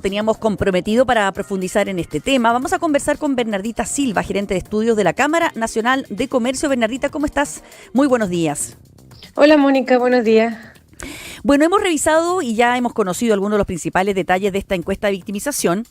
Teníamos comprometido para profundizar en este tema. Vamos a conversar con Bernardita Silva, gerente de estudios de la Cámara Nacional de Comercio. Bernardita, ¿cómo estás? Muy buenos días. Hola Mónica, buenos días. Bueno, hemos revisado y ya hemos conocido algunos de los principales detalles de esta encuesta de victimización.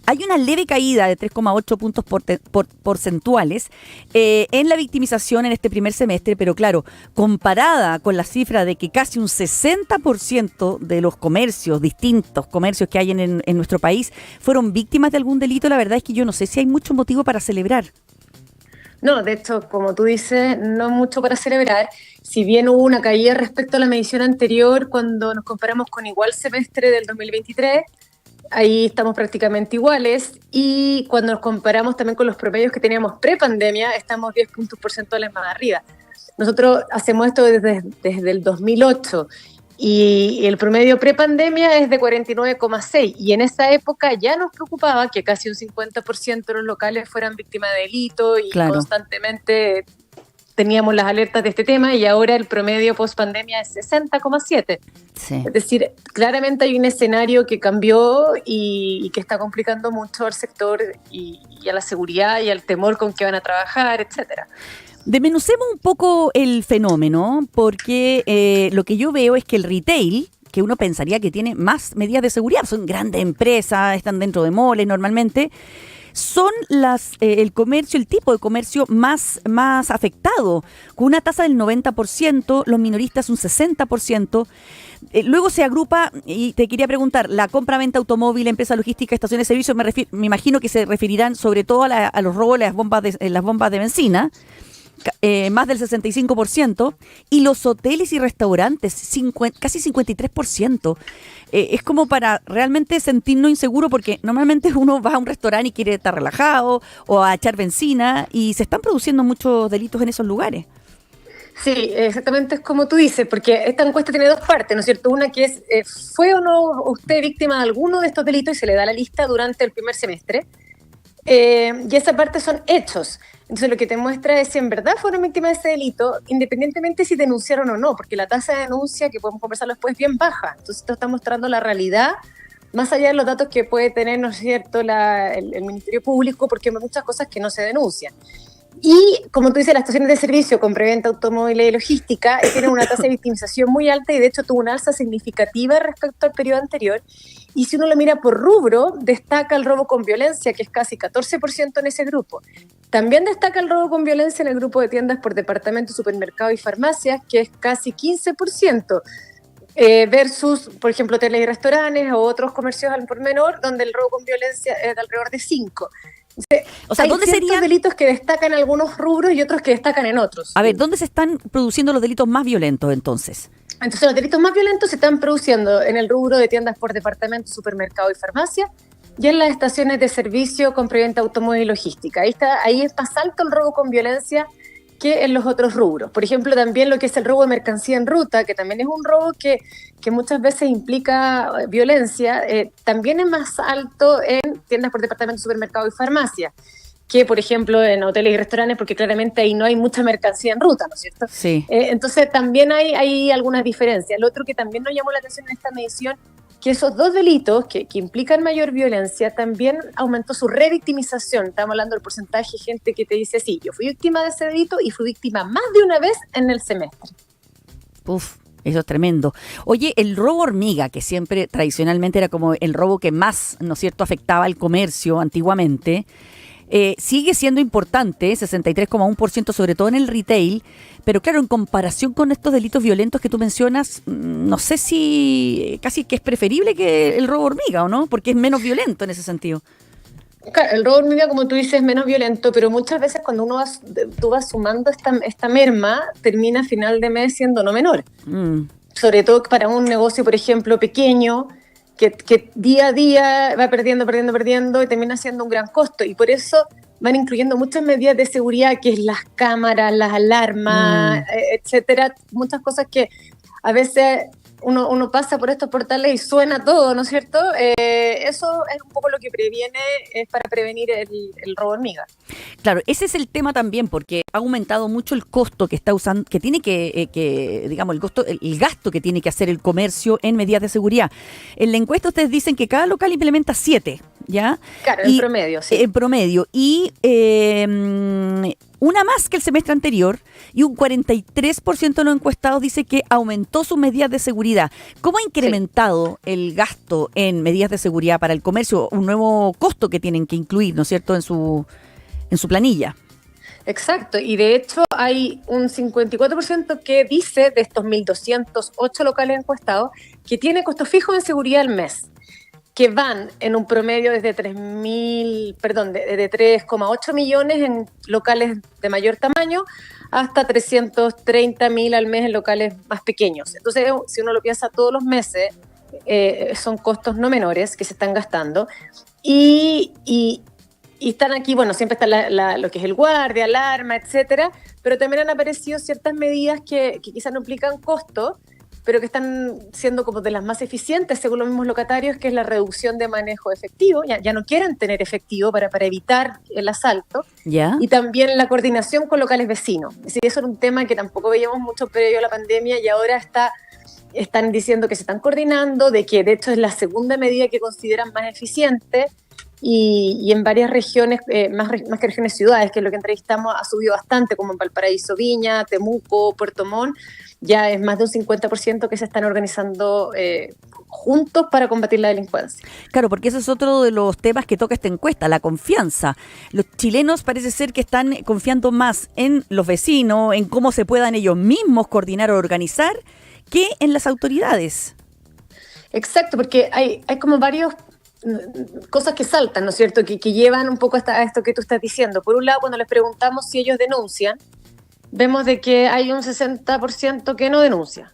Hay una leve caída de 3,8 puntos porcentuales en la victimización en este primer semestre, pero claro, comparada con la cifra de que casi un 60% de los comercios, distintos comercios que hay en nuestro país, fueron víctimas de algún delito, la verdad es que yo no sé si hay mucho motivo para celebrar. No, de hecho, como tú dices, no mucho para celebrar. Si bien hubo una caída respecto a la medición anterior, cuando nos comparamos con igual semestre del 2023, ahí estamos prácticamente iguales. Y cuando nos comparamos también con los promedios que teníamos pre-pandemia, estamos 10 puntos porcentuales más arriba. Nosotros hacemos esto desde el 2008 y el promedio prepandemia es de 49,6 y en esa época ya nos preocupaba que casi un 50% de los locales fueran víctimas de delito y Claro. Constantemente teníamos las alertas de este tema y ahora el promedio post-pandemia es 60,7. Sí. Es decir, claramente hay un escenario que cambió y que está complicando mucho al sector y a la seguridad y al temor con que van a trabajar, etcétera. Desmenucemos un poco el fenómeno, porque lo que yo veo es que el retail, que uno pensaría que tiene más medidas de seguridad, son grandes empresas, están dentro de moles normalmente, son el comercio, el tipo de comercio más afectado, con una tasa del 90%, los minoristas un 60%. Luego se agrupa, y te quería preguntar, la compra-venta automóvil, empresa logística, estaciones de servicio, me imagino que se referirán sobre todo a los robos de las bombas de benzina, más del 65%, y los hoteles y restaurantes, casi 53%. Es como para realmente sentirnos inseguros, porque normalmente uno va a un restaurante y quiere estar relajado o a echar benzina, y se están produciendo muchos delitos en esos lugares. Sí, exactamente es como tú dices, porque esta encuesta tiene dos partes, ¿no es cierto? Una que es, ¿fue o no usted víctima de alguno de estos delitos? Y se le da la lista durante el primer semestre. Y esa parte son hechos. Entonces lo que te muestra es si en verdad fueron víctimas de ese delito, independientemente si denunciaron o no, porque la tasa de denuncia, que podemos conversarlo después, es bien baja. Entonces esto está mostrando la realidad, más allá de los datos que puede tener, ¿no es cierto?, el Ministerio Público, porque hay muchas cosas que no se denuncian. Y, como tú dices, las estaciones de servicio con preventa automóviles y logística tienen una tasa de victimización muy alta y de hecho tuvo una alza significativa respecto al periodo anterior. Y si uno lo mira por rubro, destaca el robo con violencia, que es casi 14% en ese grupo. También destaca el robo con violencia en el grupo de tiendas por departamento, supermercado y farmacias, que es casi 15%. Versus, por ejemplo, hoteles y restaurantes o otros comercios al por menor, donde el robo con violencia es de alrededor de 5%. O sea, Hay ¿dónde ciertos serían? delitos que destacan en algunos rubros y otros que destacan en otros. A ver, ¿dónde se están produciendo los delitos más violentos entonces? Entonces, los delitos más violentos se están produciendo en el rubro de tiendas por departamento, supermercado y farmacia y en las estaciones de servicio con preventa automóvil y logística. Ahí es más alto el robo con violencia que en los otros rubros. Por ejemplo, también lo que es el robo de mercancía en ruta, que también es un robo que muchas veces implica violencia, también es más alto en tiendas por departamento, supermercado y farmacia, que por ejemplo en hoteles y restaurantes, porque claramente ahí no hay mucha mercancía en ruta, ¿no es cierto? Sí. Entonces también hay algunas diferencias. Lo otro que también nos llamó la atención en esta medición, que esos dos delitos que implican mayor violencia, también aumentó su revictimización. Estamos hablando del porcentaje de gente que te dice, sí, yo fui víctima de ese delito y fui víctima más de una vez en el semestre. Uf, eso es tremendo. Oye, el robo hormiga, que siempre tradicionalmente era como el robo que más, ¿no es cierto?, afectaba al comercio antiguamente, sigue siendo importante, 63,1%, sobre todo en el retail, pero claro, en comparación con estos delitos violentos que tú mencionas, no sé si casi que es preferible que el robo hormiga, ¿o no? Porque es menos violento en ese sentido. Claro, el robo hormiga, como tú dices, es menos violento, pero muchas veces cuando tú vas sumando esta merma, termina a final de mes siendo no menor. Sobre todo para un negocio, por ejemplo, pequeño, que día a día va perdiendo y termina siendo un gran costo. Y por eso van incluyendo muchas medidas de seguridad, que es las cámaras, las alarmas, etcétera. Muchas cosas que a veces uno pasa por estos portales y suena todo, ¿no es cierto? Eso es un poco lo que previene, es para prevenir el robo hormiga. Claro, ese es el tema también, porque ha aumentado mucho el costo que está usando, que tiene digamos, el gasto que tiene que hacer el comercio en medidas de seguridad. En la encuesta ustedes dicen que cada local implementa 7, ¿ya? Claro, en promedio, sí. En promedio. Y una más que el semestre anterior, y un 43% de los encuestados dice que aumentó sus medidas de seguridad. ¿Cómo ha incrementado el gasto en medidas de seguridad para el comercio? Un nuevo costo que tienen que incluir, ¿no es cierto?, en su planilla. Exacto, y de hecho hay un 54% que dice, de estos 1.208 locales encuestados, que tiene costos fijos en seguridad al mes, que van en un promedio desde de 3,8 millones en locales de mayor tamaño hasta 330.000 al mes en locales más pequeños. Entonces, si uno lo piensa todos los meses, son costos no menores que se están gastando. Y están aquí, bueno, siempre está lo que es el guardia, alarma, etcétera, pero también han aparecido ciertas medidas que quizás no implican costo, pero que están siendo como de las más eficientes según los mismos locatarios, que es la reducción de manejo de efectivo. Ya no quieren tener efectivo para evitar el asalto. ¿Ya? Y también la coordinación con locales vecinos. Es decir, eso era un tema que tampoco veíamos mucho previo a la pandemia y ahora están diciendo que se están coordinando, de que de hecho es la segunda medida que consideran más eficiente. Y en varias regiones, más que regiones ciudades, que es lo que entrevistamos, ha subido bastante, como en Valparaíso, Viña, Temuco, Puerto Montt. Ya es más de un 50% que se están organizando juntos para combatir la delincuencia. Claro, porque ese es otro de los temas que toca esta encuesta, la confianza. Los chilenos parece ser que están confiando más en los vecinos, en cómo se puedan ellos mismos coordinar o organizar, que en las autoridades. Exacto, porque hay como varios cosas que saltan, ¿no es cierto?, que llevan un poco a esto que tú estás diciendo. Por un lado, cuando les preguntamos si ellos denuncian, vemos de que hay un 60% que no denuncia.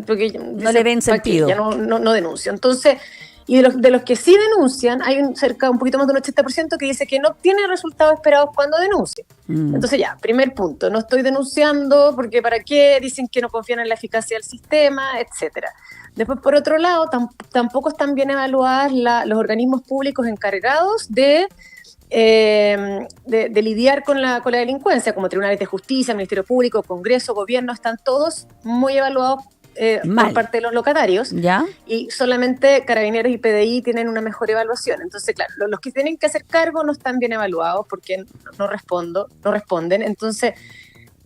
Porque no le ven sentido. Ya no denuncia. Entonces, y de los que sí denuncian, hay un poquito más de un 80% que dice que no obtiene resultados esperados cuando denuncia. Entonces ya, primer punto, no estoy denunciando porque ¿para qué? Dicen que no confían en la eficacia del sistema, etcétera. Después, por otro lado, tampoco están bien evaluadas los organismos públicos encargados de lidiar con la delincuencia, como tribunales de justicia, Ministerio Público, Congreso, Gobierno, están todos muy evaluados por parte de los locatarios. ¿Ya? Y solamente Carabineros y PDI tienen una mejor evaluación. Entonces, claro, los que tienen que hacer cargo no están bien evaluados porque no responden. Entonces,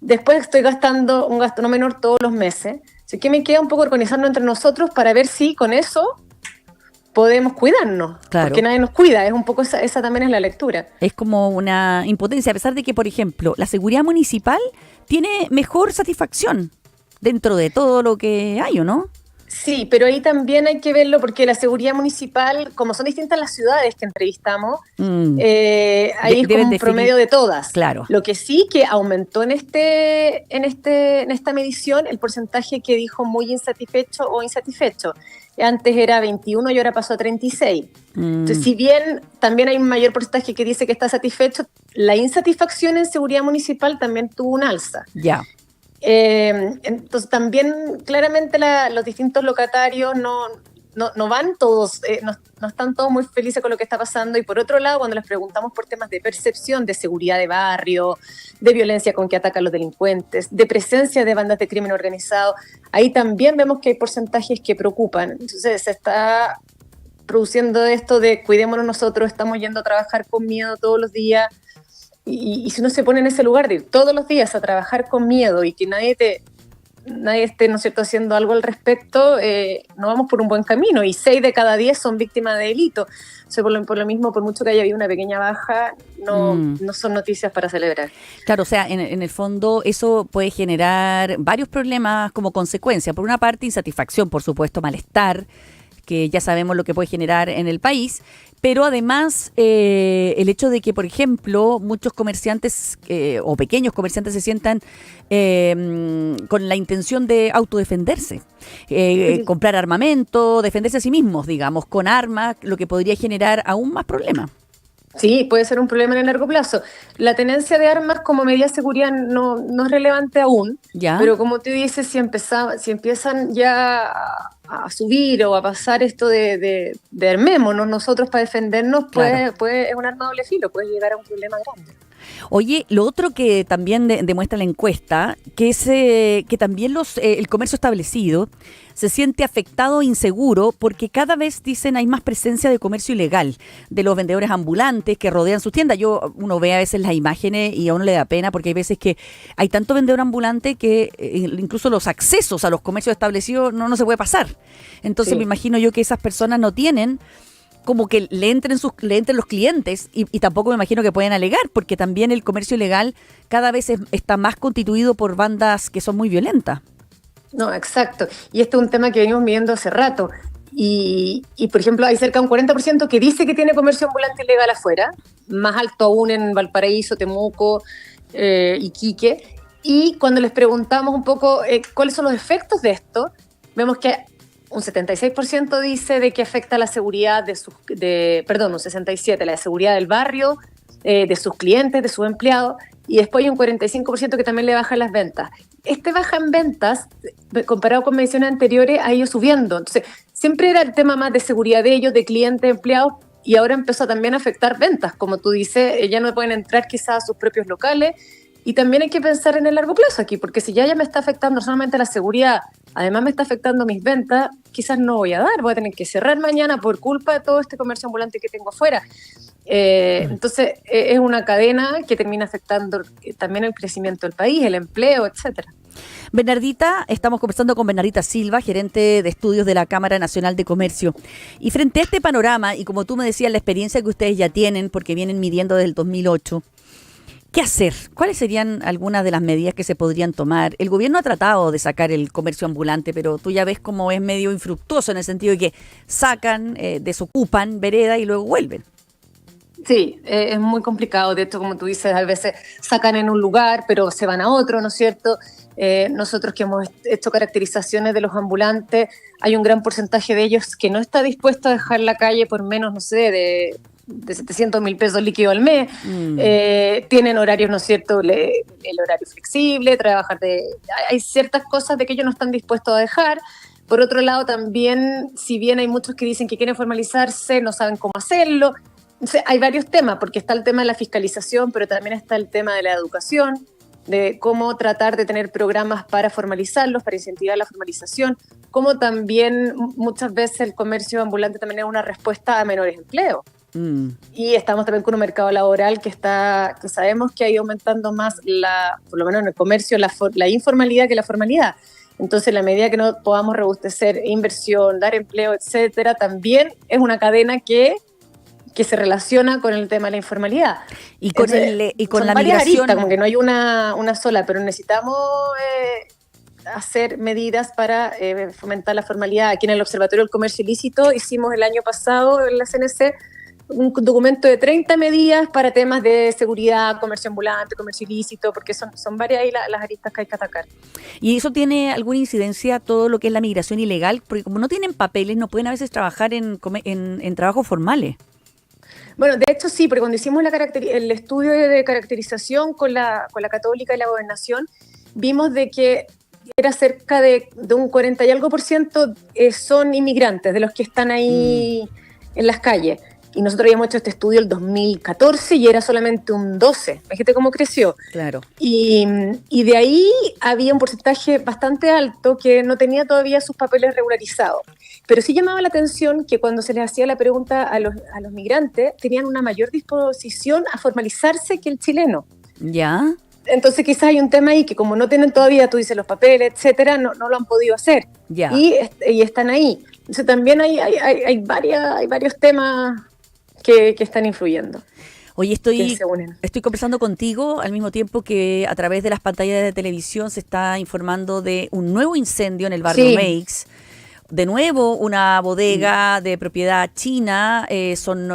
después estoy gastando un gasto no menor todos los meses. Así que me queda un poco organizarnos entre nosotros para ver si con eso podemos cuidarnos, claro. Porque nadie nos cuida, es un poco esa también es la lectura. Es como una impotencia, a pesar de que, por ejemplo, la seguridad municipal tiene mejor satisfacción dentro de todo lo que hay, ¿o no? Sí, pero ahí también hay que verlo porque la seguridad municipal, como son distintas las ciudades que entrevistamos, ahí es como un promedio de todas. Claro. Lo que sí que aumentó en esta medición el porcentaje que dijo muy insatisfecho o insatisfecho. Antes era 21 y ahora pasó a 36. Entonces, si bien también hay un mayor porcentaje que dice que está satisfecho, la insatisfacción en seguridad municipal también tuvo un alza. Ya. Entonces también claramente los distintos locatarios no van todos, no están todos muy felices con lo que está pasando. Y por otro lado, cuando les preguntamos por temas de percepción de seguridad de barrio, de violencia con que atacan los delincuentes, de presencia de bandas de crimen organizado, ahí también vemos que hay porcentajes que preocupan. Entonces se está produciendo esto de cuidémonos nosotros, estamos yendo a trabajar con miedo todos los días. Y si uno se pone en ese lugar de ir todos los días a trabajar con miedo y que nadie esté, ¿no es cierto?, haciendo algo al respecto, no vamos por un buen camino. Y 6 de cada 10 son víctimas de delito. O sea, por lo mismo, por mucho que haya habido una pequeña baja, no son noticias para celebrar. Claro, o sea, en el fondo eso puede generar varios problemas como consecuencia. Por una parte, insatisfacción, por supuesto, malestar, que ya sabemos lo que puede generar en el país, pero además el hecho de que, por ejemplo, muchos comerciantes o pequeños comerciantes se sientan con la intención de autodefenderse, comprar armamento, defenderse a sí mismos, digamos, con armas, lo que podría generar aún más problemas. Sí, puede ser un problema en el largo plazo. La tenencia de armas como medida de seguridad no es relevante aún, ¿Ya? pero como tú dices, si empiezan ya a subir o a pasar esto de armémonos nosotros para defendernos, Claro. es un arma de doble filo, puede llegar a un problema grande. Oye, lo otro que también demuestra la encuesta, que es que también el comercio establecido se siente afectado e inseguro porque cada vez, dicen, hay más presencia de comercio ilegal, de los vendedores ambulantes que rodean sus tiendas. Uno ve a veces las imágenes y a uno le da pena porque hay veces que hay tanto vendedor ambulante que incluso los accesos a los comercios establecidos no se puede pasar. Entonces me Sí. imagino yo que esas personas no tienen como que le entren los clientes y tampoco me imagino que pueden alegar, porque también el comercio ilegal cada vez está más constituido por bandas que son muy violentas. No, exacto. Y este es un tema que venimos viendo hace rato. Por ejemplo, hay cerca de un 40% que dice que tiene comercio ambulante ilegal afuera, más alto aún en Valparaíso, Temuco, Iquique. Y cuando les preguntamos un poco cuáles son los efectos de esto, vemos que un 76% dice de que afecta la seguridad un 67%, la seguridad del barrio, de sus clientes, de sus empleados, y después hay un 45% que también le baja las ventas. Este baja en ventas, comparado con mediciones anteriores, ha ido subiendo. Entonces, siempre era el tema más de seguridad de ellos, de clientes, empleados, y ahora empezó también a afectar ventas. Como tú dices, ya no pueden entrar quizás a sus propios locales, y también hay que pensar en el largo plazo aquí, porque si ya me está afectando no solamente la seguridad, además me está afectando mis ventas, quizás no voy a dar, voy a tener que cerrar mañana por culpa de todo este comercio ambulante que tengo afuera. Entonces, es una cadena que termina afectando también el crecimiento del país, el empleo, etcétera. Bernardita, estamos conversando con Bernardita Silva, gerente de estudios de la Cámara Nacional de Comercio. Y frente a este panorama, y como tú me decías, la experiencia que ustedes ya tienen, porque vienen midiendo desde el 2008, ¿qué hacer? ¿Cuáles serían algunas de las medidas que se podrían tomar? El gobierno ha tratado de sacar el comercio ambulante, pero tú ya ves cómo es medio infructuoso en el sentido de que sacan, desocupan vereda y luego vuelven. Sí, es muy complicado. De hecho, como tú dices, a veces sacan en un lugar, pero se van a otro, ¿no es cierto? Nosotros que hemos hecho caracterizaciones de los ambulantes, hay un gran porcentaje de ellos que no está dispuesto a dejar la calle por menos, no sé, de 700.000 pesos líquido al mes. Tienen horarios, ¿no es cierto? El horario flexible, hay ciertas cosas de que ellos no están dispuestos a dejar. Por otro lado, también, si bien hay muchos que dicen que quieren formalizarse, no saben cómo hacerlo. Entonces, hay varios temas, porque está el tema de la fiscalización, pero también está el tema de la educación, de cómo tratar de tener programas para formalizarlos, para incentivar la formalización, como también muchas veces el comercio ambulante también es una respuesta a menores empleos. Y estamos también con un mercado laboral que sabemos que ha ido aumentando más, por lo menos en el comercio, la informalidad que la formalidad. Entonces, en la medida que no podamos robustecer inversión, dar empleo, etcétera, también es una cadena que se relaciona con el tema de la informalidad. Y con, son la varias migración. aristas, como que no hay una sola, pero necesitamos hacer medidas para fomentar la formalidad. Aquí en el Observatorio del Comercio Ilícito hicimos el año pasado en la CNC un documento de 30 medidas para temas de seguridad, comercio ambulante, comercio ilícito, porque son varias ahí las aristas que hay que atacar. ¿Y eso tiene alguna incidencia todo lo que es la migración ilegal? Porque como no tienen papeles, no pueden a veces trabajar en trabajos formales. Bueno, de hecho sí, porque cuando hicimos el estudio de caracterización con la Católica y la Gobernación, vimos de que era cerca de un 40 y algo por ciento son inmigrantes, de los que están ahí en las calles. Y nosotros habíamos hecho este estudio el 2014 y era solamente un 12. Fíjate cómo creció. Claro. Y de ahí había un porcentaje bastante alto que no tenía todavía sus papeles regularizados. Pero sí llamaba la atención que cuando se les hacía la pregunta a los migrantes, tenían una mayor disposición a formalizarse que el chileno. ¿Ya? Entonces quizás hay un tema ahí que como no tienen todavía, tú dices, los papeles, etcétera, no lo han podido hacer. Ya. Y están ahí. Entonces también hay varios temas que están influyendo. Oye, estoy conversando contigo al mismo tiempo que a través de las pantallas de televisión se está informando de un nuevo incendio en el barrio Meix. De nuevo, una bodega de propiedad china, son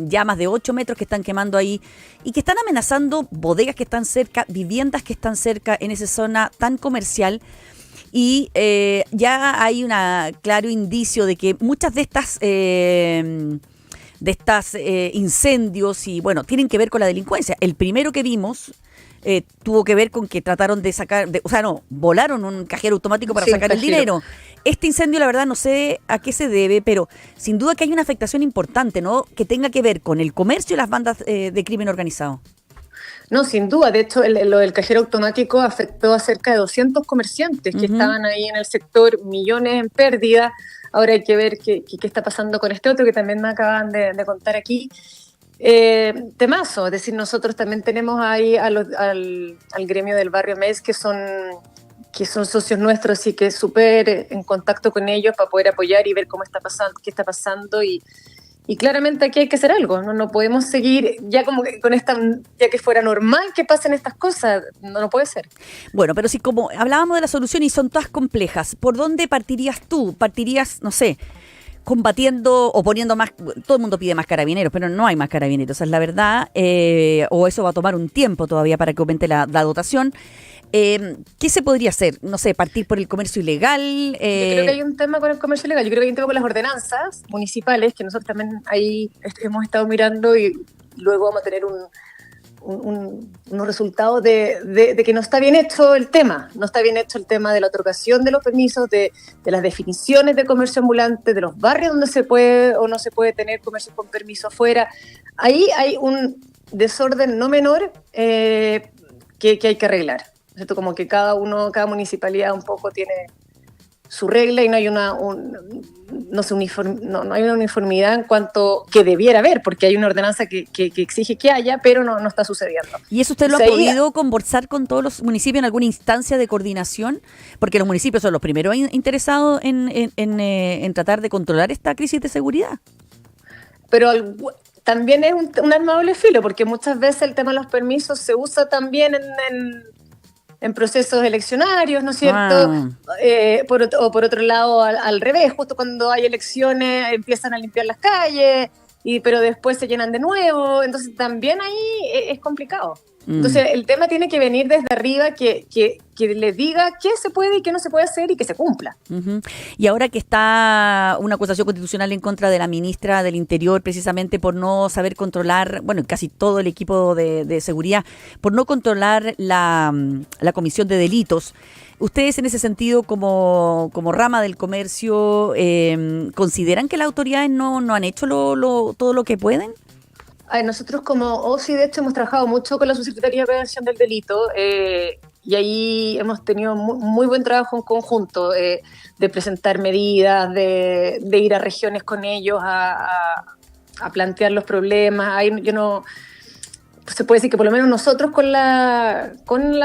llamas de 8 metros que están quemando ahí y que están amenazando bodegas que están cerca, viviendas que están cerca en esa zona tan comercial. Y ya hay un claro indicio de que muchas de estas de estos incendios y, bueno, tienen que ver con la delincuencia. El primero que vimos tuvo que ver con que trataron de sacar, volaron un cajero automático para sacar el dinero. Este incendio, la verdad, no sé a qué se debe, pero sin duda que hay una afectación importante, ¿no? Que tenga que ver con el comercio y las bandas de crimen organizado. No, sin duda. De hecho, lo del cajero automático afectó a cerca de 200 comerciantes que estaban ahí en el sector, millones en pérdida. Ahora hay que ver qué está pasando con este otro que también me acaban de contar aquí. Temazo, es decir, nosotros también tenemos ahí al gremio del barrio MES que son socios nuestros y que súper en contacto con ellos para poder apoyar y ver cómo está pasando, qué está pasando y claramente aquí hay que hacer algo, no podemos seguir ya como que con ya que fuera normal que pasen estas cosas, no puede ser. Bueno, pero si como hablábamos de la solución y son todas complejas, ¿por dónde partirías tú? ¿Partirías, no sé, combatiendo o poniendo más? Todo el mundo pide más carabineros, pero no hay más carabineros, esa es la verdad, o eso va a tomar un tiempo todavía para que aumente la dotación. ¿Qué se podría hacer? No sé, partir por el comercio ilegal. Yo creo que hay un tema con el comercio ilegal, yo creo que hay un tema con las ordenanzas municipales, que nosotros también ahí hemos estado mirando y luego vamos a tener unos resultados de que no está bien hecho el tema. No está bien hecho el tema de la otorgación de los permisos, de las definiciones de comercio ambulante, de los barrios donde se puede o no se puede tener comercio con permiso afuera. Ahí hay un desorden no menor que hay que arreglar. ¿Cierto? Como que cada municipalidad un poco tiene su regla y no hay no hay una uniformidad en cuanto que debiera haber, porque hay una ordenanza que exige que haya, pero no está sucediendo. ¿Y eso usted lo ha podido conversar con todos los municipios en alguna instancia de coordinación? Porque los municipios son los primeros interesados en tratar de controlar esta crisis de seguridad. Pero también es un arma de doble filo, porque muchas veces el tema de los permisos se usa también en procesos eleccionarios, ¿no es cierto? Por otro lado, al revés, justo cuando hay elecciones empiezan a limpiar las calles, pero después se llenan de nuevo, entonces también ahí es complicado. Entonces el tema tiene que venir desde arriba, que le diga qué se puede y qué no se puede hacer y que se cumpla. Y ahora que está una acusación constitucional en contra de la ministra del Interior, precisamente por no saber controlar, bueno, casi todo el equipo de seguridad, por no controlar la comisión de delitos, ¿ustedes en ese sentido, como rama del comercio, consideran que las autoridades no han hecho todo lo que pueden? Nosotros como OSI, de hecho, hemos trabajado mucho con la Subsecretaría de Prevención del Delito y ahí hemos tenido muy buen trabajo en conjunto de presentar medidas, de ir a regiones con ellos a plantear los problemas. Ahí se puede decir que por lo menos nosotros con la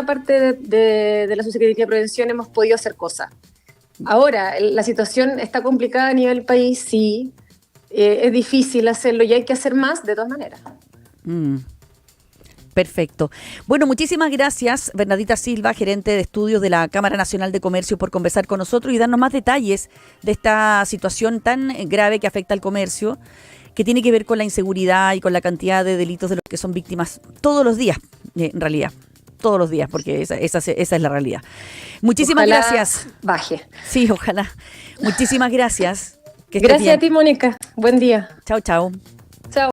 parte de la Subsecretaría de Prevención hemos podido hacer cosas. Ahora, la situación está complicada a nivel país, sí. Es difícil hacerlo y hay que hacer más de todas maneras. Perfecto. Bueno, muchísimas gracias, Bernardita Silva, gerente de estudios de la Cámara Nacional de Comercio, por conversar con nosotros y darnos más detalles de esta situación tan grave que afecta al comercio, que tiene que ver con la inseguridad y con la cantidad de delitos de los que son víctimas todos los días, en realidad. Todos los días, porque esa es la realidad. Muchísimas gracias. Baje. Sí, ojalá. Muchísimas gracias. Gracias a ti, Mónica. Buen día. Chao, chao.